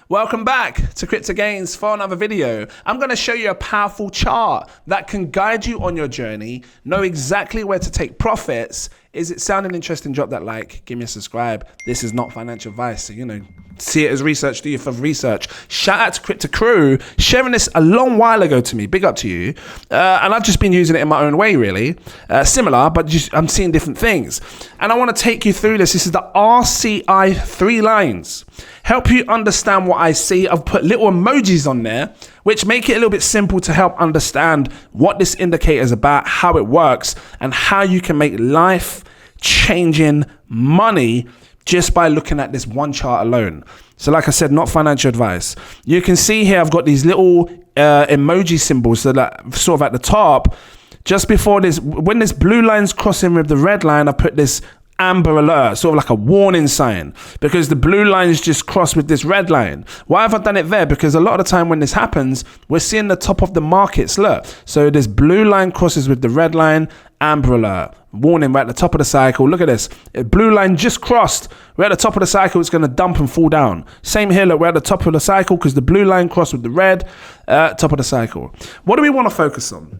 Welcome back to cryptogains for another video. I'm going to show you a powerful chart that can guide you on your journey, know exactly where to take profits. Is it sounding interesting? Drop that like, give me a subscribe. This is not financial advice, so see it as research, do your further research. Shout out to Crypto Crew, sharing this a long while ago to me, big up to you. And I've just been using it in my own way really. Similar, but I'm seeing different things. And I want to take you through this. This is the RCI 3 lines. Help you understand what I see. I've put little emojis on there, which make it a little bit simple to help understand what this indicator is about, how it works, and how you can make life-changing money just by looking at this one chart alone. So like I said, not financial advice. You can see here I've got these little emoji symbols that are sort of at the top. Just before this, when this blue line's crossing with the red line, I put this amber alert, sort of like a warning sign, because the blue line is just crossed with this red line. Why have I done it there? Because a lot of the time when this happens, we're seeing the top of the markets. Look, so this blue line crosses with the red line, amber alert, warning, we're at the top of the cycle. Look at this, blue line just crossed, we're at the top of the cycle, it's going to dump and fall down. Same here, look, we're at the top of the cycle because the blue line crossed with the red, top of the cycle. What do we want to focus on?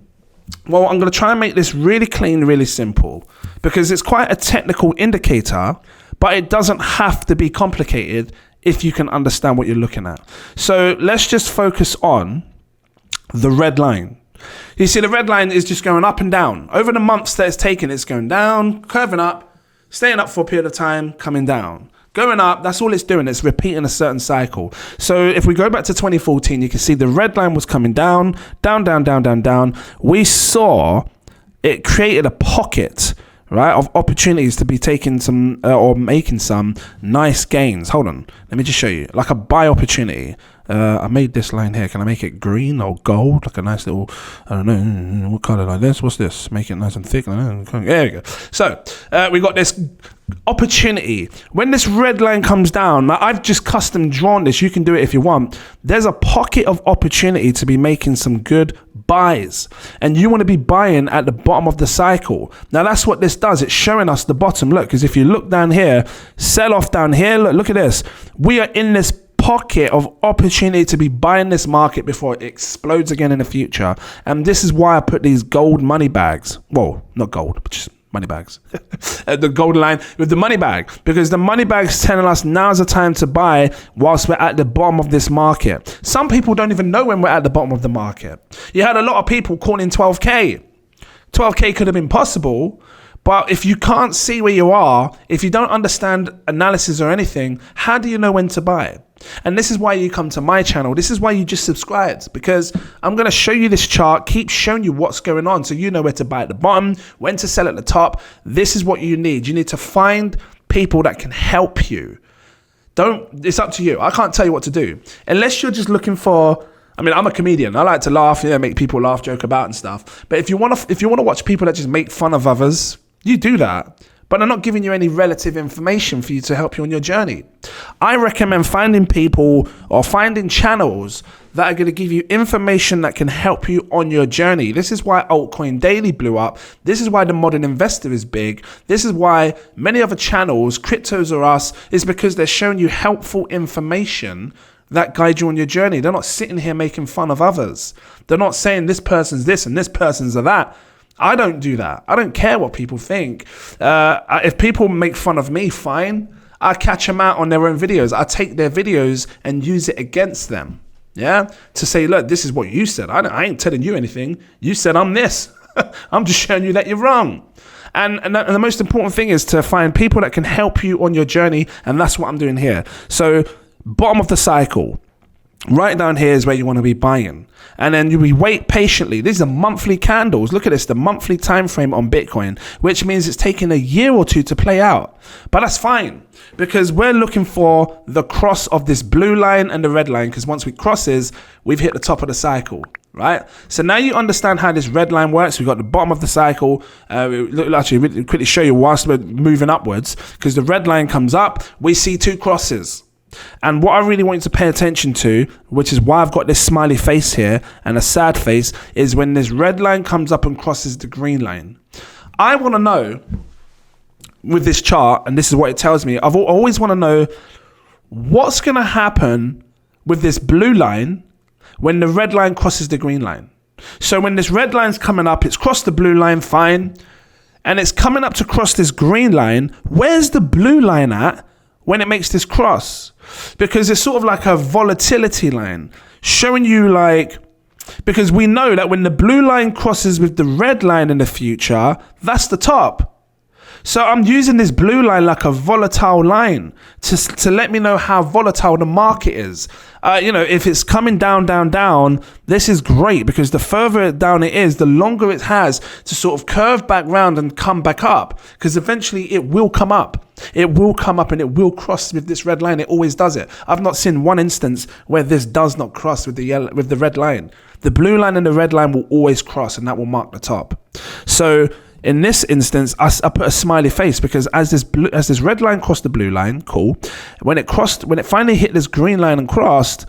Well, I'm going to try and make this really clean, really simple, because it's quite a technical indicator, but it doesn't have to be complicated if you can understand what you're looking at. So let's just focus on the red line. You see, the red line is just going up and down. Over the months that it's taken, it's going down, curving up, staying up for a period of time, coming down. Going up, that's all it's doing. It's repeating a certain cycle. So if we go back to 2014, you can see the red line was coming down, down, down, down, down, down. We saw it created a pocket, right, of opportunities to be taking some or making some nice gains. Hold on, let me just show you, like a buy opportunity. I made this line here. Can I make it green or gold? Like a nice little, I don't know, what color like this? What's this? Make it nice and thick. There we go. So we got this opportunity. When this red line comes down, now I've just custom drawn this. You can do it if you want. There's a pocket of opportunity to be making some good buys, and you want to be buying at the bottom of the cycle. Now that's what this does. It's showing us the bottom. Look, because if you look down here, sell off down here. Look at this. We are in this pocket of opportunity to be buying this market before it explodes again in the future. And this is why I put these gold money bags. Well, not gold, but just money bags. The gold line with the money bag, because the money bag's telling us now's the time to buy whilst we're at the bottom of this market. Some people don't even know when we're at the bottom of the market. You had a lot of people calling 12K. 12K could have been possible, but if you can't see where you are, if you don't understand analysis or anything, how do you know when to buy? And this is why you come to my channel. This is why you just subscribed, because I'm going to show you this chart, keep showing you what's going on so you know where to buy at the bottom, when to sell at the top. This is what you need. You need to find people that can help you. It's up to you. I can't tell you what to do. Unless you're just looking for, I mean, I'm a comedian. I like to laugh, make people laugh, joke about and stuff. But if you want to watch people that just make fun of others, you do that. But I'm not giving you any relative information for you to help you on your journey. I recommend finding people or finding channels that are going to give you information that can help you on your journey. This is why Altcoin Daily blew up. This is why the Modern Investor is big. This is why many other channels, Cryptos or Us, is because they're showing you helpful information that guide you on your journey. They're not sitting here making fun of others. They're not saying this person's this and this person's that. I don't do that. I don't care what people think. If people make fun of me, fine. I catch them out on their own videos. I take their videos and use it against them. Yeah, to say, look, this is what you said. I ain't telling you anything. You said I'm this. I'm just showing you that you're wrong. And the most important thing is to find people that can help you on your journey, and that's what I'm doing here. So bottom of the cycle, right down here is where you want to be buying. And then we wait patiently. These are monthly candles. Look at this, the monthly time frame on Bitcoin, which means it's taking a year or two to play out. But that's fine, because we're looking for the cross of this blue line and the red line, because once we crosses, we've hit the top of the cycle, right? So now you understand how this red line works. We've got the bottom of the cycle. Actually, quickly show you whilst we're moving upwards, because the red line comes up, we see two crosses. And what I really want you to pay attention to, which is why I've got this smiley face here and a sad face, is when this red line comes up and crosses the green line. I want to know with this chart, and this is what it tells me, I always want to know what's going to happen with this blue line when the red line crosses the green line. So when this red line's coming up, it's crossed the blue line, fine. And it's coming up to cross this green line. Where's the blue line at when it makes this cross? Because it's sort of like a volatility line showing you like, because we know that when the blue line crosses with the red line in the future, that's the top. So I'm using this blue line like a volatile line to let me know how volatile the market is. If it's coming down, down, down, this is great because the further down it is, the longer it has to sort of curve back round and come back up, because eventually it will come up. It will come up and it will cross with this red line. It always does it. I've not seen one instance where this does not cross with the red line. The blue line and the red line will always cross, and that will mark the top. So in this instance, I put a smiley face because as this red line crossed the blue line, cool. When it finally hit this green line and crossed,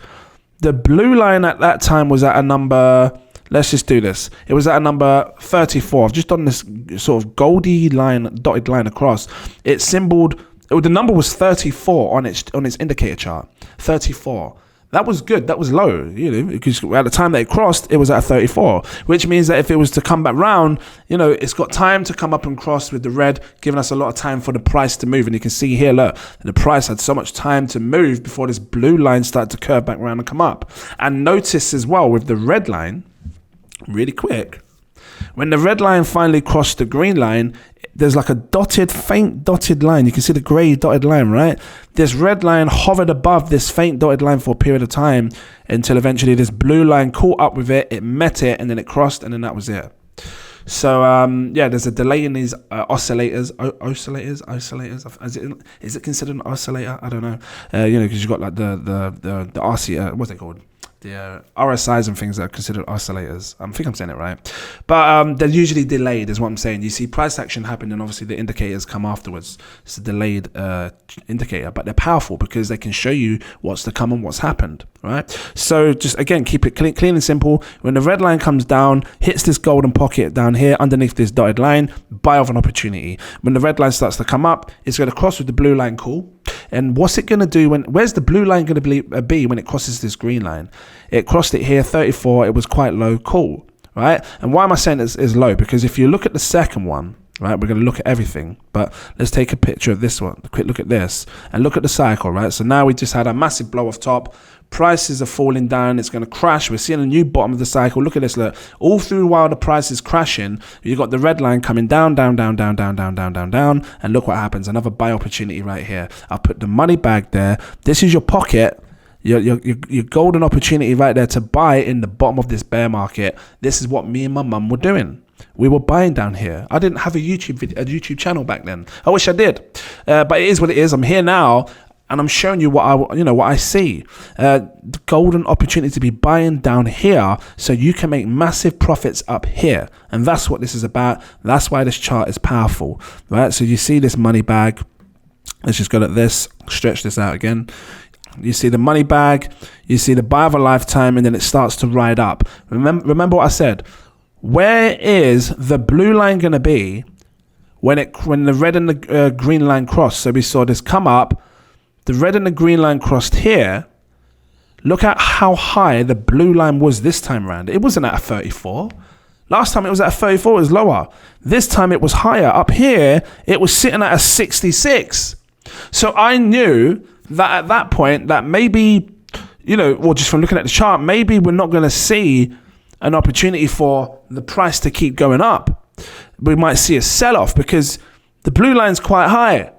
the blue line at that time was at a number, let's just do this. It was at a number 34. I've just done this sort of goldy line, dotted line across. It symboled, the number was 34 on its indicator chart, 34. That was good. That was low, because at the time that it crossed, it was at 34, which means that if it was to come back round, it's got time to come up and cross with the red, giving us a lot of time for the price to move. And you can see here, look, the price had so much time to move before this blue line started to curve back round and come up. And notice as well with the red line, really quick, when the red line finally crossed the green line, there's like a faint dotted line. You can see the grey dotted line, right? This red line hovered above this faint dotted line for a period of time until eventually this blue line caught up with it, it met it, and then it crossed, and then that was it. So, there's a delay in these oscillators. Is it considered an oscillator? I don't know. Because you've got like the RC, what's it called? The RSIs and things that are considered oscillators. I think I'm saying it right. But they're usually delayed is what I'm saying. You see price action happen and obviously the indicators come afterwards. It's a delayed indicator, but they're powerful because they can show you what's to come and what's happened, right? So just, again, keep it clean and simple. When the red line comes down, hits this golden pocket down here underneath this dotted line, buy off an opportunity. When the red line starts to come up, it's going to cross with the blue line, cool. And what's it going to do where's the blue line going to be when it crosses this green line? It crossed it here, 34. It was quite low, cool, right? And why am I saying this is low? Because if you look at the second one, right, we're going to look at everything, but let's take a picture of this one. A quick look at this and look at the cycle, right? So now we just had a massive blow off top. Prices are falling down. It's going to crash. We're seeing a new bottom of the cycle. Look at this. Look, all through while the price is crashing, you've got the red line coming down, down, down, down, down, down, down, down, down. And look what happens. Another buy opportunity right here. I'll put the money bag there. This is your pocket. Your golden opportunity right there to buy in the bottom of this bear market. This is what me and my mum were doing. We were buying down here. I didn't have a YouTube channel back then. I wish I did, but it is what it is. I'm here now, and I'm showing you what I see. The golden opportunity to be buying down here, so you can make massive profits up here, and that's what this is about. That's why this chart is powerful, right? So you see this money bag. Let's just go at this. Stretch this out again. You see the money bag. You see the buy of a lifetime, and then it starts to ride up. Remember what I said. Where is the blue line going to be when the red and the green line cross? So we saw this come up. The red and the green line crossed here. Look at how high the blue line was this time around. It wasn't at a 34. Last time it was at a 34, it was lower. This time it was higher. Up here, it was sitting at a 66. So I knew that at that point that maybe, or just from looking at the chart, maybe we're not going to see an opportunity for the price to keep going up. We might see a sell-off because the blue line's quite high,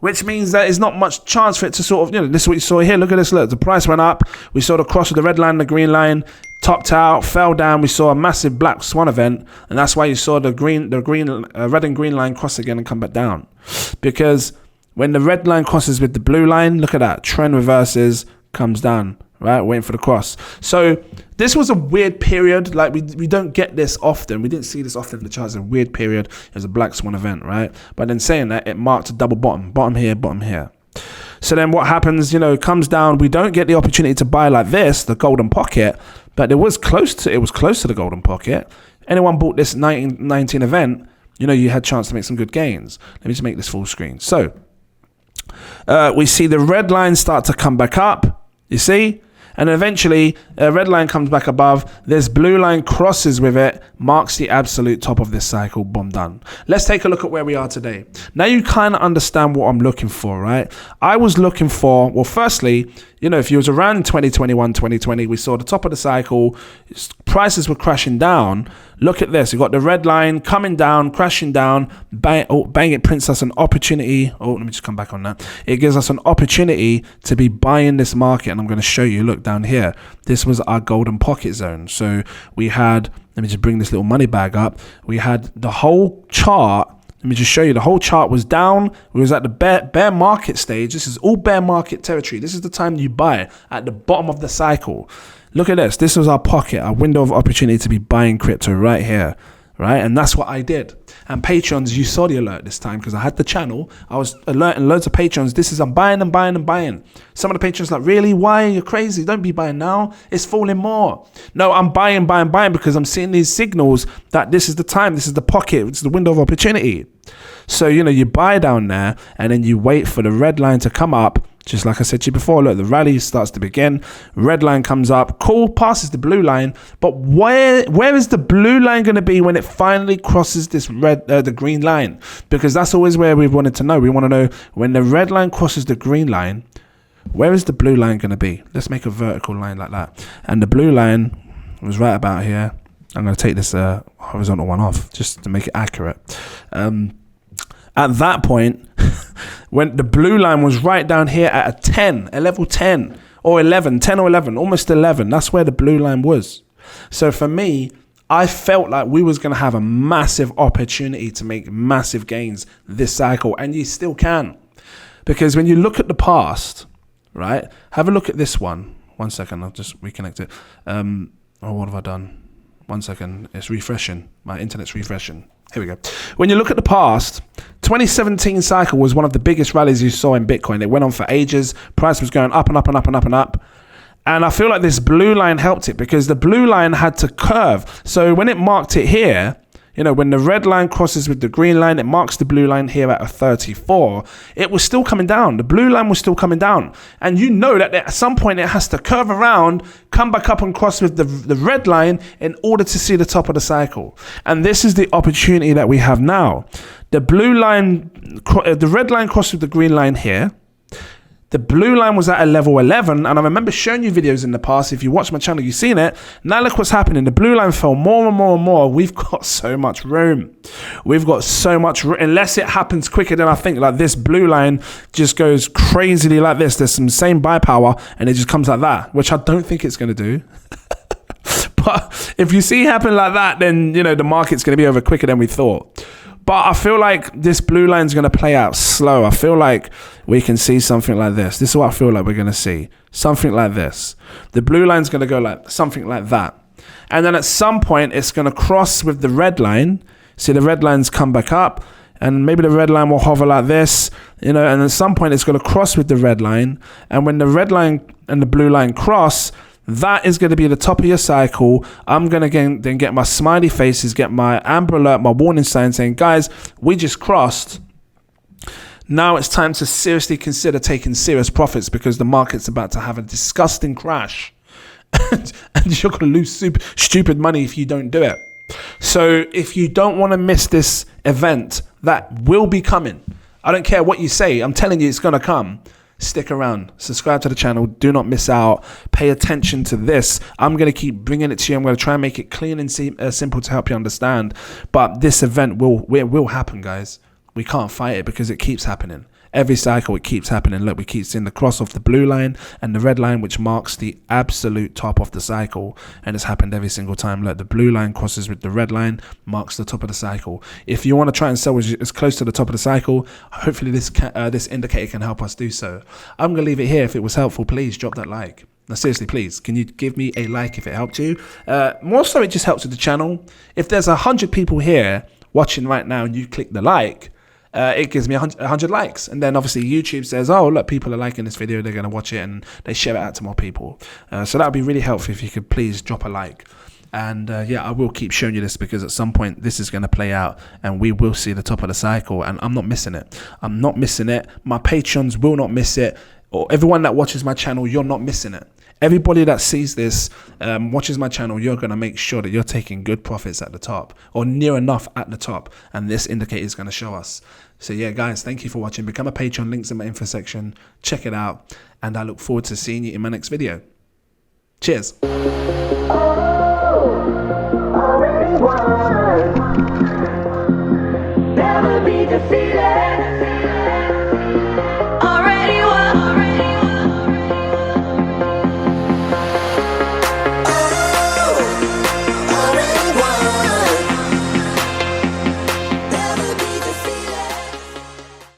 which means that there's not much chance for it to sort of, this is what you saw here. Look at this. Look, the price went up. We saw the cross of the red line and the green line, topped out, fell down. We saw a massive black swan event, and that's why you saw the red and green line cross again and come back down. Because when the red line crosses with the blue line, look at that, trend reverses, comes down, right, waiting for the cross. So this was a weird period. Like we don't get this often. We didn't see this often in the charts. A weird period. It was a black swan event, right? But then saying that, it marked a double bottom here, bottom here. So then what happens, comes down. We don't get the opportunity to buy like this, the golden pocket, but it was close to the golden pocket. Anyone bought this 19 event, you had a chance to make some good gains. Let me just make this full screen. So we see the red line start to come back up, you see? And then eventually a red line comes back above, this blue line crosses with it, marks the absolute top of this cycle, boom, done. Let's take a look at where we are today. Now you kind of understand what I'm looking for, right? I was looking for, well, firstly, you know, if you was around 2021, 2020, we saw the top of the cycle, prices were crashing down. Look at this. You got the red line coming down, crashing down, bang, oh, bang, it prints us an opportunity. Oh, let me just come back on that. It gives us an opportunity to be buying this market. And I'm going to show you, look down here. This was our golden pocket zone. So we had, let me just bring this little money bag up. We had the whole chart. Let me just show you. The whole chart was down. We was at the bear market stage. This is all bear market territory. This is the time you buy at the bottom of the cycle. Look at this. This was our pocket, our window of opportunity to be buying crypto right here, right? And that's what I did. And Patrons, you saw the alert this time because I had the channel. I was alerting loads of Patrons. This is, I'm buying and buying and buying. Some of the Patrons like, really? Why? You're crazy. Don't be buying now. It's falling more. No, I'm buying because I'm seeing these signals that this is the time. This is the pocket. It's the window of opportunity. So, you know, you buy down there and then you wait for the red line to come up. Just like I said to you before, look, the rally starts to begin. Red line comes up, cool, passes the blue line. But where is the blue line going to be when it finally crosses this the green line? Because that's always where we wanted to know. We want to know when the red line crosses the green line, where is the blue line going to be? Let's make a vertical line like that. And the blue line was right about here. I'm going to take this horizontal one off just to make it accurate. At that point, when the blue line was right down here at a 10, a level 10 or 11, 10 or 11, almost 11. That's where the blue line was. So for me, I felt like we was going to have a massive opportunity to make massive gains this cycle. And you still can. Because when you look at the past, right, have a look at this one. 1 second, I'll just reconnect it. What have I done? 1 second, it's refreshing. My internet's refreshing. Here we go. When you look at the past, 2017 cycle was one of the biggest rallies you saw in Bitcoin. It went on for ages. Price was going up and up and up and up and up. And I feel like this blue line helped it because the blue line had to curve. So when it marked it here, you know, when the red line crosses with the green line, it marks the blue line here at a 34. It was still coming down. The blue line was still coming down. And you know that at some point it has to curve around, come back up and cross with the red line in order to see the top of the cycle. And this is the opportunity that we have now. The blue line, the red line crossed with the green line here. The blue line was at a level 11, and I remember showing you videos in the past. If you watch my channel, you've seen it. Now look what's happening. The blue line fell more and more and more. We've got so much room. We've got so much room. Unless it happens quicker than I think, like this blue line just goes crazily like this. There's some same buy power, and it just comes like that, which I don't think it's going to do. But if you see it happen like that, then, you know, the market's going to be over quicker than we thought. But I feel like this blue line is going to play out slow. I feel like we can see something like this. This is what I feel like we're going to see. Something like this. The blue line is going to go like something like that. And then at some point, it's going to cross with the red line. See, the red lines come back up. And maybe the red line will hover like this. You know, and at some point, it's going to cross with the red line. And when the red line and the blue line cross, that is going to be the top of your cycle. I'm going to then get my smiley faces, get my amber alert, my warning sign saying, guys, we just crossed. Now it's time to seriously consider taking serious profits because the market's about to have a disgusting crash. and you're going to lose stupid money if you don't do it. So if you don't want to miss this event that will be coming, I don't care what you say, I'm telling you it's going to come. Stick around, subscribe to the channel, do not miss out, pay attention to this. I'm going to keep bringing it to you. I'm going to try and make it clean and simple to help you understand. But this event will happen, guys. We can't fight it because it keeps happening. Every cycle, it keeps happening. Look, we keep seeing the cross of the blue line and the red line, which marks the absolute top of the cycle. And it's happened every single time. Look, the blue line crosses with the red line, marks the top of the cycle. If you want to try and sell as close to the top of the cycle, hopefully this indicator can help us do so. I'm going to leave it here. If it was helpful, please drop that like. Now, seriously, please, can you give me a like if it helped you? More so, it just helps with the channel. If there's 100 people here watching right now and you click the like, it gives me 100 likes. And then obviously YouTube says, oh, look, people are liking this video. They're going to watch it and they share it out to more people. So that would be really helpful if you could please drop a like. And yeah, I will keep showing you this because at some point this is going to play out and we will see the top of the cycle. And I'm not missing it. I'm not missing it. My patrons will not miss it. or everyone that watches my channel, you're not missing it. Everybody that sees this, watches my channel, you're going to make sure that you're taking good profits at the top, or near enough at the top. And this indicator is going to show us. So yeah, guys, thank you for watching. Become a patron, links in my info section. Check it out. And I look forward to seeing you in my next video. Cheers. Never be defeated.